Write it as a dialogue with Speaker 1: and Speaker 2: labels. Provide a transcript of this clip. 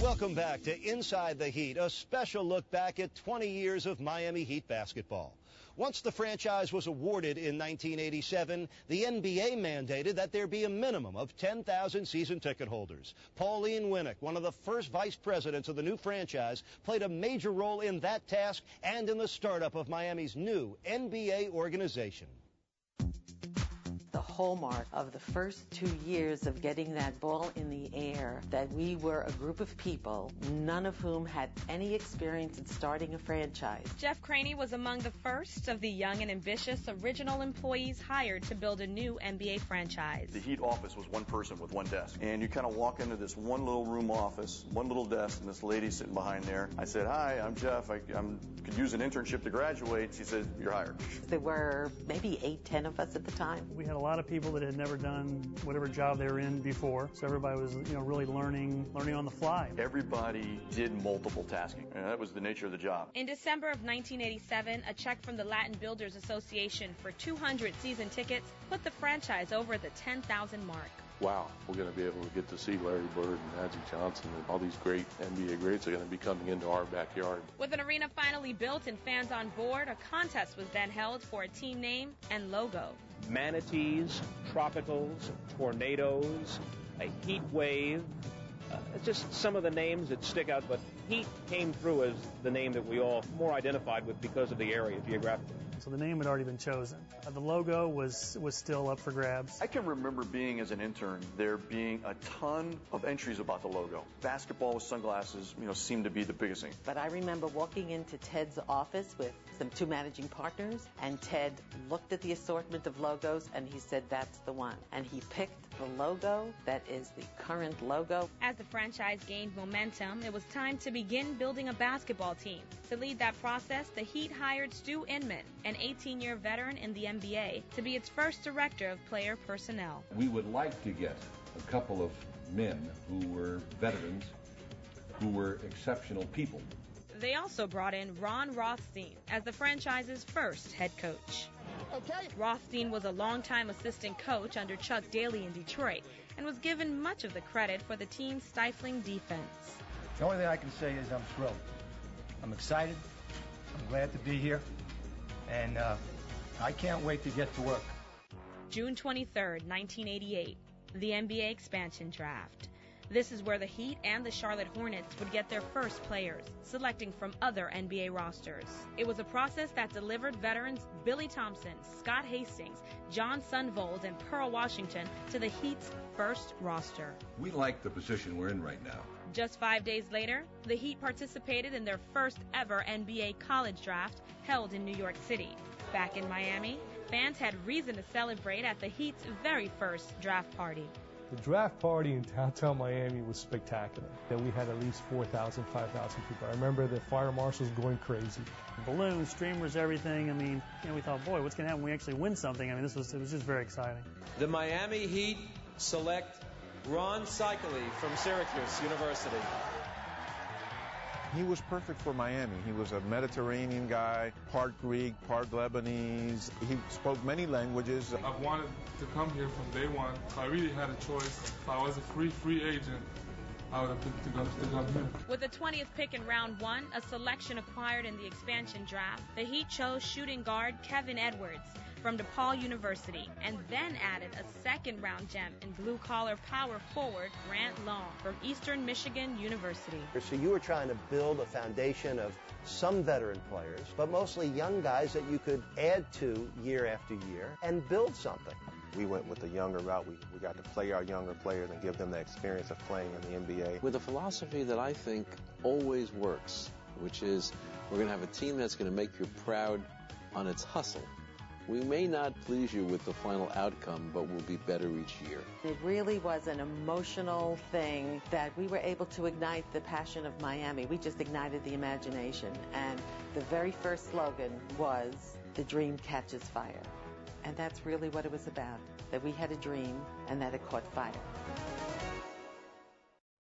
Speaker 1: Welcome back to Inside the Heat, a special look back at 20 years of Miami Heat basketball. Once the franchise was awarded in 1987, the NBA mandated that there be a minimum of 10,000 season ticket holders. Pauline Winnick, one of the first vice presidents of the new franchise, played a major role in that task and in the startup of Miami's new NBA organization.
Speaker 2: The hallmark of the first 2 years of getting that ball in the air, that we were a group of people, none of whom had any experience in starting a franchise.
Speaker 3: Jeff Craney was among the first of the young and ambitious original employees hired to build a new NBA franchise.
Speaker 4: The Heat office was one person with one desk. And you kind of walk into this one little room office, one little desk, and this lady sitting behind there. I said, "Hi, I'm Jeff. I could use an internship to graduate." She said, "You're hired."
Speaker 2: There were maybe 8, 10 of us at the time.
Speaker 5: We had a lot of people that had never done whatever job they were in before, so everybody was, really learning on the fly.
Speaker 4: Everybody did multiple tasking, and that was the nature of the job.
Speaker 3: In December of 1987, a check from the Latin Builders Association for 200 season tickets put the franchise over the 10,000 mark.
Speaker 6: Wow, we're going to be able to get to see Larry Bird and Magic Johnson, and all these great NBA greats are going to be coming into our backyard.
Speaker 3: With an arena finally built and fans on board, a contest was then held for a team name and logo.
Speaker 7: Manatees, tropicals, tornadoes, a heat wave, just some of the names that stick out, but Heat came through as the name that we all more identified with because of the area geographically.
Speaker 5: So the name had already been chosen. The logo was still up for grabs.
Speaker 4: I can remember being, as an intern, there being a ton of entries about the logo. Basketball with sunglasses, seemed to be the biggest thing.
Speaker 2: But I remember walking into Ted's office with some 2 managing partners, and Ted looked at the assortment of logos, and he said, "That's the one." And he picked the logo that is the current logo.
Speaker 3: As the franchise gained momentum, it was time to begin building a basketball team. To lead that process, the Heat hired Stu Inman, an 18-year veteran in the NBA, to be its first director of player personnel.
Speaker 8: We would like to get a couple of men who were veterans, who were exceptional people.
Speaker 3: They also brought in Ron Rothstein as the franchise's first head coach.
Speaker 9: Okay.
Speaker 3: Rothstein was a longtime assistant coach under Chuck Daly in Detroit and was given much of the credit for the team's stifling defense.
Speaker 9: The only thing I can say is I'm thrilled. I'm excited. I'm glad to be here. And I can't wait to get to work.
Speaker 3: June 23rd, 1988, the NBA expansion draft. This is where the Heat and the Charlotte Hornets would get their first players, selecting from other NBA rosters. It was a process that delivered veterans Billy Thompson, Scott Hastings, John Sundvold, and Pearl Washington to the Heat's first roster.
Speaker 8: We like the position we're in right now.
Speaker 3: Just 5 days later, the Heat participated in their first ever NBA college draft held in New York City. Back in Miami, fans had reason to celebrate at the Heat's very first draft party.
Speaker 10: The draft party in downtown Miami was spectacular. We had at least 4,000, 5,000 people. I remember the fire marshals going crazy.
Speaker 5: Balloons, streamers, everything. We thought, boy, what's going to happen when we actually win something? It was just very exciting.
Speaker 11: The Miami Heat select Ron Seikaly from Syracuse University.
Speaker 12: He was perfect for Miami. He was a Mediterranean guy, part Greek, part Lebanese. He spoke many languages.
Speaker 13: I've wanted to come here from day one. If I really had a choice, if I was a free agent, I would have picked to come here.
Speaker 3: With the 20th pick in round 1, a selection acquired in the expansion draft, the Heat chose shooting guard Kevin Edwards from DePaul University, and then added a second-round gem in blue-collar power forward Grant Long from Eastern Michigan University.
Speaker 1: So you were trying to build a foundation of some veteran players, but mostly young guys that you could add to year after year and build something.
Speaker 12: We went with the younger route. We got to play our younger players and give them the experience of playing in the NBA.
Speaker 14: With a philosophy that I think always works, which is we're going to have a team that's going to make you proud on its hustle. We may not please you with the final outcome, but we'll be better each year.
Speaker 2: It really was an emotional thing that we were able to ignite the passion of Miami. We just ignited the imagination. And the very first slogan was, "The dream catches fire." And that's really what it was about, that we had a dream and that it caught fire.